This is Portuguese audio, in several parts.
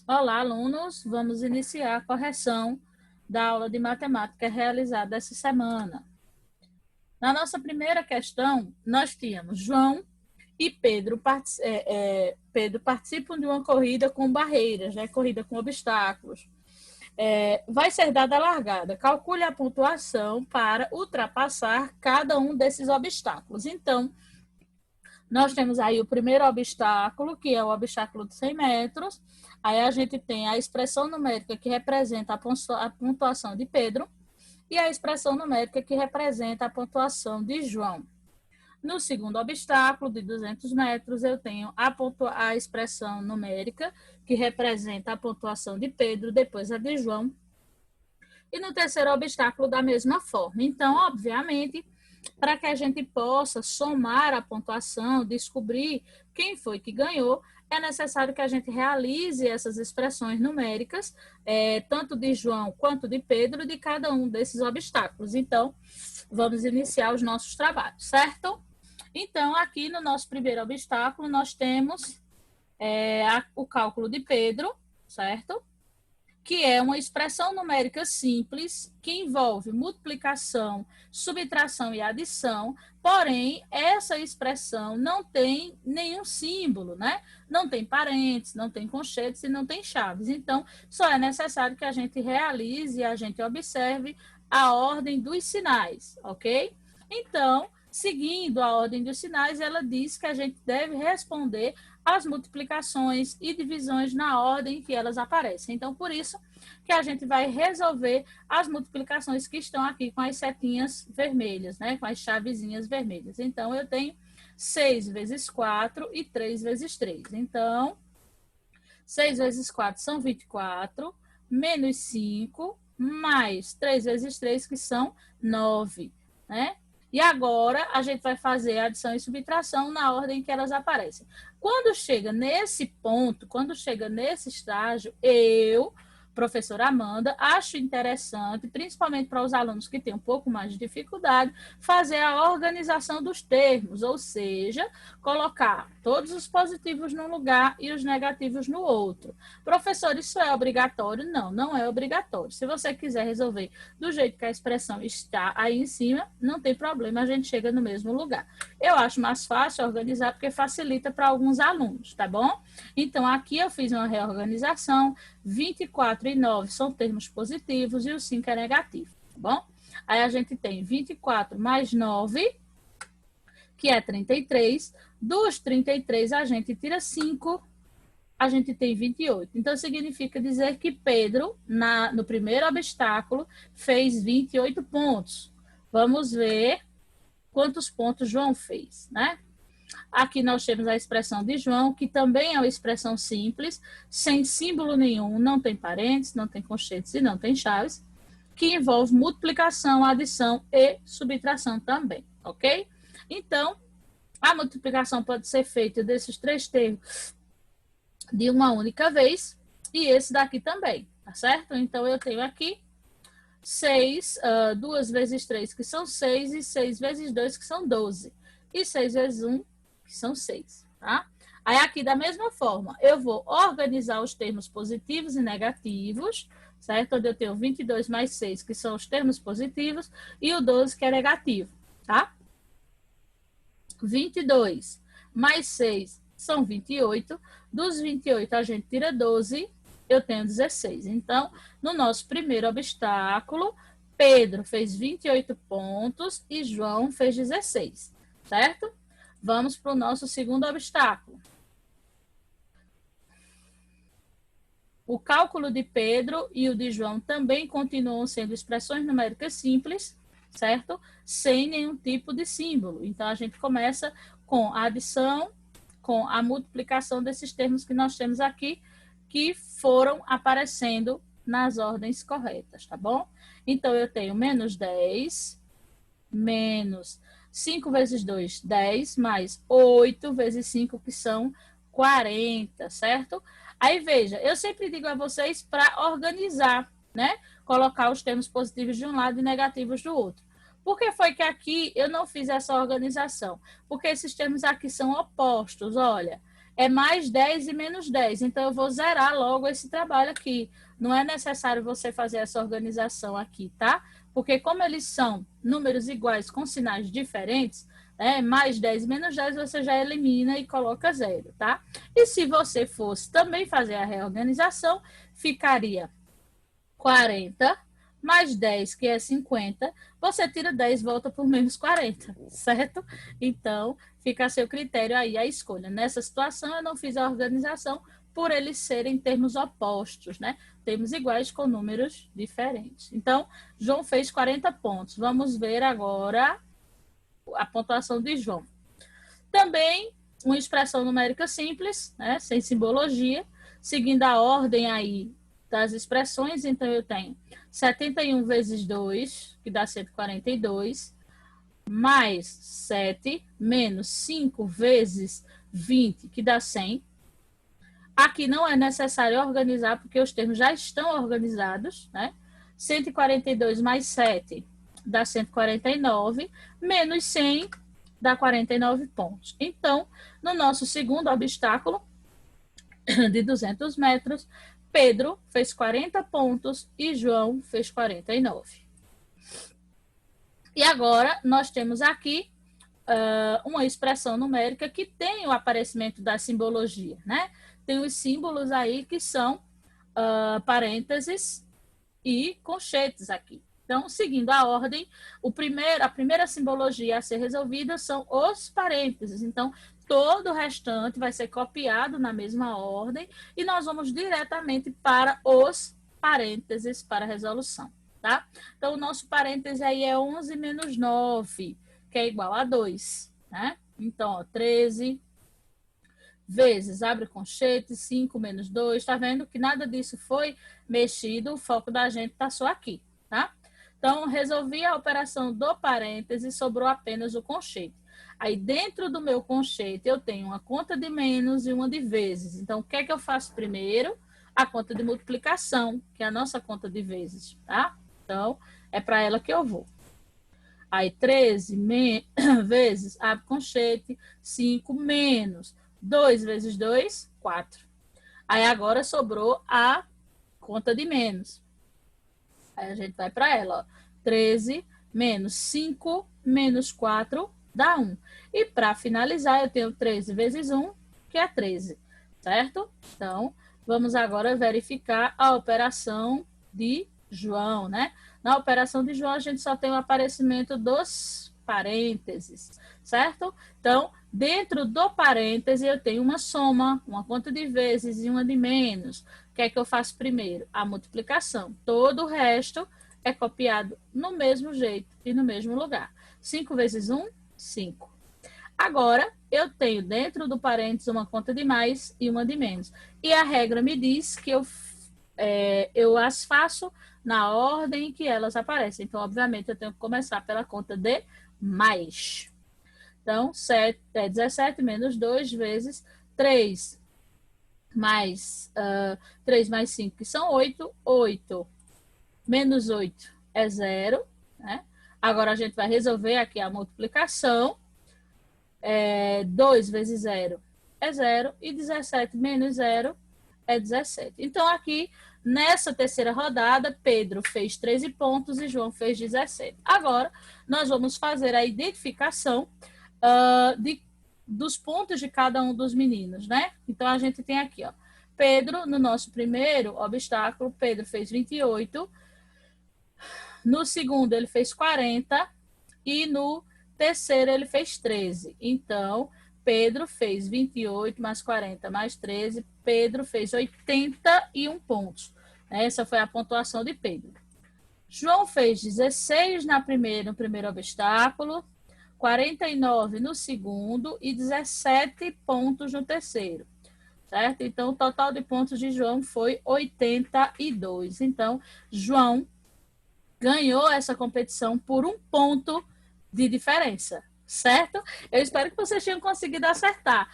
Olá, alunos! Vamos iniciar a correção da aula de matemática realizada essa semana. Na nossa primeira questão, nós tínhamos João e Pedro participam de uma corrida com barreiras, né? Corrida com obstáculos. Vai ser dada a largada. Calcule a pontuação para ultrapassar cada um desses obstáculos. Então, nós temos aí o primeiro obstáculo, que é o obstáculo de 100 metros. Aí a gente tem a expressão numérica que representa a pontuação de Pedro e a expressão numérica que representa a pontuação de João. No segundo obstáculo, de 200 metros, eu tenho a expressão numérica que representa a pontuação de Pedro, depois a de João. E no terceiro obstáculo, da mesma forma. Então, obviamente, para que a gente possa somar a pontuação, descobrir quem foi que ganhou, é necessário que a gente realize essas expressões numéricas, tanto de João quanto de Pedro, de cada um desses obstáculos. Então, vamos iniciar os nossos trabalhos, certo? Então, aqui no nosso primeiro obstáculo, nós temos o cálculo de Pedro, certo? Que é uma expressão numérica simples que envolve multiplicação, subtração e adição, porém, essa expressão não tem nenhum símbolo, né? Não tem parênteses, não tem conchetes e não tem chaves. Então, só é necessário que a gente realize e a gente observe a ordem dos sinais, ok? Então, seguindo a ordem dos sinais, ela diz que a gente deve responder as multiplicações e divisões na ordem que elas aparecem. Então, por isso que a gente vai resolver as multiplicações que estão aqui com as setinhas vermelhas, né? Com as chavezinhas vermelhas. Então, eu tenho 6 vezes 4 e 3 vezes 3. Então, 6 vezes 4 são 24, menos 5, mais 3 vezes 3, que são 9, né? E agora a gente vai fazer adição e subtração na ordem que elas aparecem. Quando chega nesse ponto, quando chega nesse estágio, eu, professora Amanda, acho interessante, principalmente para os alunos que têm um pouco mais de dificuldade, fazer a organização dos termos, ou seja, colocar todos os positivos num lugar e os negativos no outro. Professor, isso é obrigatório? Não, não é obrigatório. Se você quiser resolver do jeito que a expressão está aí em cima, não tem problema, a gente chega no mesmo lugar. Eu acho mais fácil organizar porque facilita para alguns alunos, tá bom? Então, aqui eu fiz uma reorganização, 24 e 9 são termos positivos e o 5 é negativo, tá bom? Aí a gente tem 24 mais 9, que é 33. Dos 33, a gente tira 5, a gente tem 28. Então, significa dizer que Pedro, no primeiro obstáculo, fez 28 pontos. Vamos ver quantos pontos João fez, né? Aqui nós temos a expressão de João, que também é uma expressão simples, sem símbolo nenhum, não tem parênteses, não tem conchetes e não tem chaves, que envolve multiplicação, adição e subtração também, ok? Então, a multiplicação pode ser feita desses três termos de uma única vez, e esse daqui também, tá certo? Então, eu tenho aqui 6, 2 vezes 3, que são 6, e 6 vezes 2, que são 12. E 6 vezes 1, que são 6, tá? Aí, aqui, da mesma forma, eu vou organizar os termos positivos e negativos, certo? Onde eu tenho 22 mais 6, que são os termos positivos, e o 12, que é negativo, tá? 22 mais 6 são 28. Dos 28, a gente tira 12, eu tenho 16. Então, no nosso primeiro obstáculo, Pedro fez 28 pontos e João fez 16, certo? Vamos para o nosso segundo obstáculo. O cálculo de Pedro e o de João também continuam sendo expressões numéricas simples, certo? Sem nenhum tipo de símbolo. Então, a gente começa com a adição, com a multiplicação desses termos que nós temos aqui, que foram aparecendo nas ordens corretas, tá bom? Então, eu tenho menos 10, menos 5 vezes 2, 10, mais 8 vezes 5, que são 40, certo? Aí, veja, eu sempre digo a vocês para organizar, né? Colocar os termos positivos de um lado e negativos do outro. Por que foi que aqui eu não fiz essa organização? Porque esses termos aqui são opostos, olha. é mais 10 e menos 10. Então, eu vou zerar logo esse trabalho aqui. Não é necessário você fazer essa organização aqui, tá? Porque como eles são números iguais com sinais diferentes, mais 10 menos 10 você já elimina e coloca 0, tá? E se você fosse também fazer a reorganização, ficaria 40 mais 10, que é 50, você tira 10 e volta por menos 40, certo? Então, fica a seu critério aí a escolha. Nessa situação, eu não fiz a organização por eles serem termos opostos, né? Termos iguais com números diferentes. Então, João fez 40 pontos. Vamos ver agora a pontuação de João. Também uma expressão numérica simples, né? Sem simbologia, seguindo a ordem aí das expressões. Então, eu tenho 71 vezes 2, que dá 142, mais 7, menos 5 vezes 20, que dá 100. Aqui não é necessário organizar, porque os termos já estão organizados, né? 142 mais 7 dá 149, menos 100 dá 49 pontos. Então, no nosso segundo obstáculo, de 200 metros, Pedro fez 40 pontos e João fez 49. E agora nós temos aqui uma expressão numérica que tem o aparecimento da simbologia, né? Tem os símbolos aí que são parênteses e conchetes aqui. Então, seguindo a ordem, a primeira simbologia a ser resolvida são os parênteses. Então, todo o restante vai ser copiado na mesma ordem e nós vamos diretamente para os parênteses para a resolução, tá? Então, o nosso parêntese aí é 11 menos 9, que é igual a 2, né? Então, ó, 13 vezes, abre conchete, 5 menos 2, tá vendo que nada disso foi mexido, o foco da gente tá só aqui, tá? Então, resolvi a operação do parêntese, sobrou apenas o conchete. Aí, dentro do meu conchete, eu tenho uma conta de menos e uma de vezes. Então, o que é que eu faço primeiro? A conta de multiplicação, que é a nossa conta de vezes, tá? Então, é para ela que eu vou. Aí, 13 vezes, abre conchete, 5 menos 2 vezes 2, 4. Aí, agora sobrou a conta de menos. Aí, a gente vai para ela, ó. 13 menos 5 menos 4 dá 1. E para finalizar, eu tenho 13 vezes 1, que é 13, certo? Então, vamos agora verificar a operação de João, né? Na operação de João, a gente só tem o aparecimento dos parênteses, certo? Então, dentro do parêntese, eu tenho uma soma, uma conta de vezes e uma de menos. O que é que eu faço primeiro? A multiplicação. Todo o resto é copiado no mesmo jeito e no mesmo lugar. 5 vezes 1, 5. Agora, eu tenho dentro do parênteses uma conta de mais e uma de menos. E a regra me diz que eu as faço na ordem que elas aparecem. Então, obviamente, eu tenho que começar pela conta de mais. Então, 17 menos 2 vezes 3 mais 3 mais 5, que são 8. 8 menos 8 é 0, né? Agora, a gente vai resolver aqui a multiplicação. 2 vezes 0 é 0 e 17 menos 0 é 17. Então, aqui, nessa terceira rodada, Pedro fez 13 pontos e João fez 17. Agora, nós vamos fazer a identificação dos pontos de cada um dos meninos, né? Então, a gente tem aqui, ó, Pedro, no nosso primeiro obstáculo, Pedro fez 28. No segundo, ele fez 40. E no terceiro, ele fez 13. Então, Pedro fez 28 mais 40 mais 13. Pedro fez 81 pontos. Essa foi a pontuação de Pedro. João fez 16 no primeiro obstáculo, 49 no segundo e 17 pontos no terceiro. Certo? Então, o total de pontos de João foi 82. Então, João ganhou essa competição por 1 ponto de diferença, certo? Eu espero que vocês tenham conseguido acertar.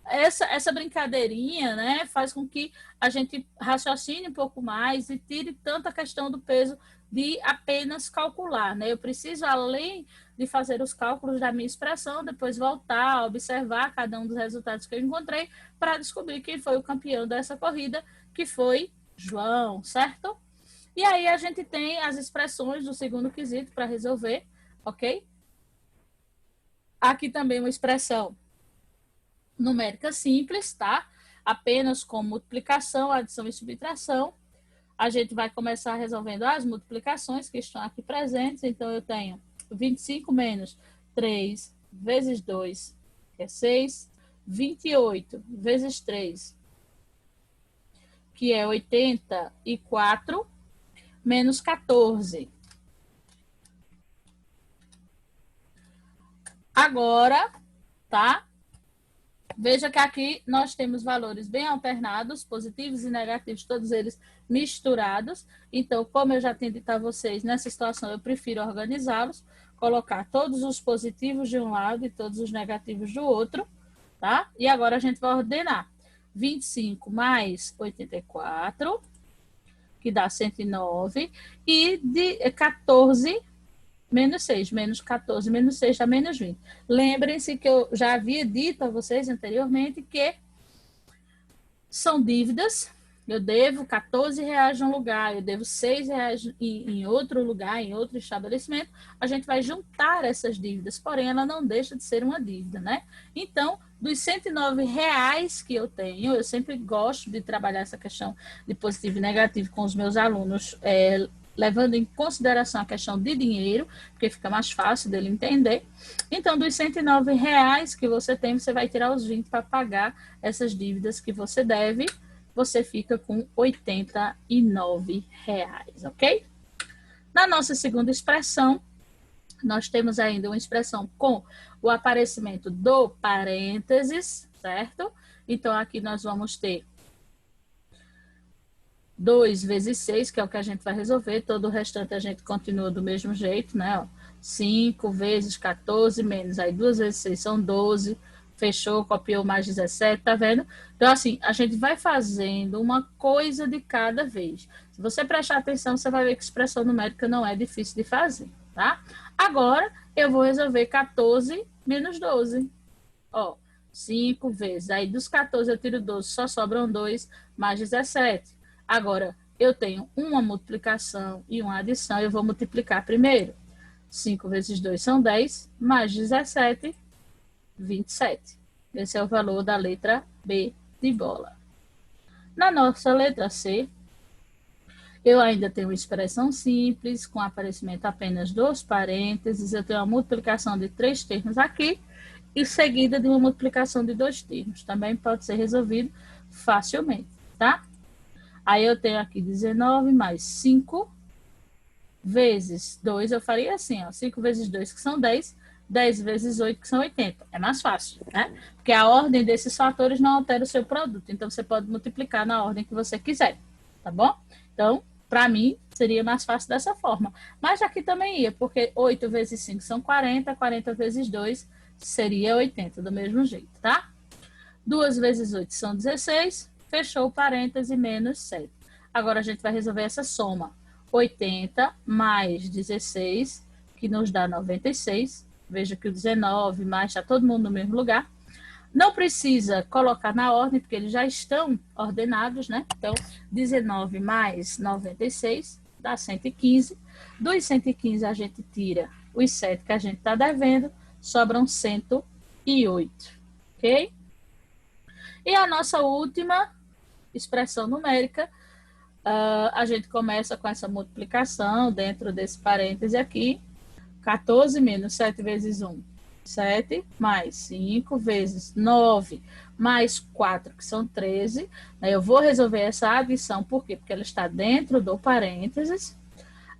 Essa brincadeirinha, né, faz com que a gente raciocine um pouco mais e tire tanto a questão do peso de apenas calcular, né? Eu preciso, além de fazer os cálculos da minha expressão, depois voltar a observar cada um dos resultados que eu encontrei para descobrir quem foi o campeão dessa corrida, que foi João, certo? E aí a gente tem as expressões do segundo quesito para resolver, ok? Aqui também uma expressão numérica simples, tá? Apenas com multiplicação, adição e subtração. A gente vai começar resolvendo as multiplicações que estão aqui presentes. Então, eu tenho 25 menos 3 vezes 2, que é 6. 28 vezes 3, que é 84, menos 14. Agora, tá? Veja que aqui nós temos valores bem alternados, positivos e negativos, todos eles misturados. Então, como eu já tinha dito a vocês, nessa situação eu prefiro organizá-los, colocar todos os positivos de um lado e todos os negativos do outro, tá? E agora a gente vai ordenar. 25 mais 84, que dá 109, e de 14 menos 6, menos 14, menos 6 dá menos 20. Lembrem-se que eu já havia dito a vocês anteriormente que são dívidas. Eu devo R$14 num lugar, eu devo R$6 em outro lugar, em outro estabelecimento. A gente vai juntar essas dívidas, porém ela não deixa de ser uma dívida, né? Então, dos R$109 que eu tenho, eu sempre gosto de trabalhar essa questão de positivo e negativo com os meus alunos, levando em consideração a questão de dinheiro, porque fica mais fácil dele entender. Então, dos R$109 que você tem, você vai tirar os 20 para pagar essas dívidas que você deve, você fica com R$89, ok? Na nossa segunda expressão, nós temos ainda uma expressão com o aparecimento do parênteses, certo? Então, aqui nós vamos ter 2 vezes 6, que é o que a gente vai resolver. Todo o restante a gente continua do mesmo jeito, né? 5 vezes 14 menos, aí 2 vezes 6 são 12. Fechou, copiou mais 17, tá vendo? Então, assim, a gente vai fazendo uma coisa de cada vez. Se você prestar atenção, você vai ver que expressão numérica não é difícil de fazer, tá? Agora, eu vou resolver 14 menos 12. Ó, 5 vezes. Aí, dos 14 eu tiro 12, só sobram 2, mais 17. Agora, eu tenho uma multiplicação e uma adição, eu vou multiplicar primeiro. 5 vezes 2 são 10, mais 17, 27. Esse é o valor da letra B de bola. Na nossa letra C, eu ainda tenho uma expressão simples, com aparecimento apenas dos parênteses. Eu tenho uma multiplicação de 3 termos aqui, e seguida de uma multiplicação de 2 termos. Também pode ser resolvido facilmente, tá? Aí eu tenho aqui 19 mais 5 vezes 2, eu faria assim, ó, 5 vezes 2, que são 10, 10 vezes 8, que são 80. É mais fácil, né? Porque a ordem desses fatores não altera o seu produto. Então, você pode multiplicar na ordem que você quiser, tá bom? Então, para mim, seria mais fácil dessa forma. Mas aqui também ia, porque 8 vezes 5 são 40, 40 vezes 2 seria 80, do mesmo jeito, tá? 2 vezes 8 são 16, fechou o parêntese, menos 7. Agora, a gente vai resolver essa soma. 80 mais 16, que nos dá 96. Veja que o 19 mais está todo mundo no mesmo lugar. Não precisa colocar na ordem, porque eles já estão ordenados, né? Então, 19 mais 96 dá 115. Dos 115, a gente tira os 7 que a gente está devendo, sobram 108, ok? E a nossa última expressão numérica, a gente começa com essa multiplicação dentro desse parêntese aqui. 14 menos 7 vezes 1, 7, mais 5 vezes 9, mais 4, que são 13. Eu vou resolver essa adição, por quê? Porque ela está dentro do parênteses.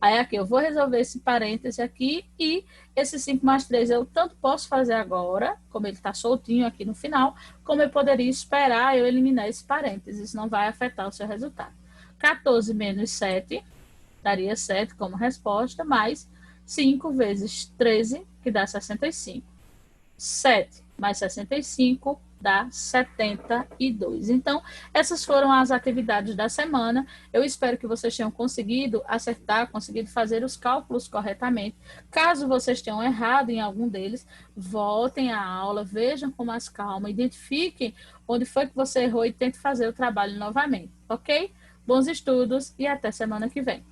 Aí aqui eu vou resolver esse parêntese aqui e esse 5 mais 3 eu tanto posso fazer agora, como ele está soltinho aqui no final, como eu poderia esperar eu eliminar esse parêntese, isso não vai afetar o seu resultado. 14 menos 7, daria 7 como resposta, mais 5 vezes 13, que dá 65. 7 mais 65 dá 72. Então, essas foram as atividades da semana. Eu espero que vocês tenham conseguido acertar, conseguido fazer os cálculos corretamente. Caso vocês tenham errado em algum deles, voltem à aula, vejam com mais calma, identifiquem onde foi que você errou e tente fazer o trabalho novamente, ok? Bons estudos e até semana que vem.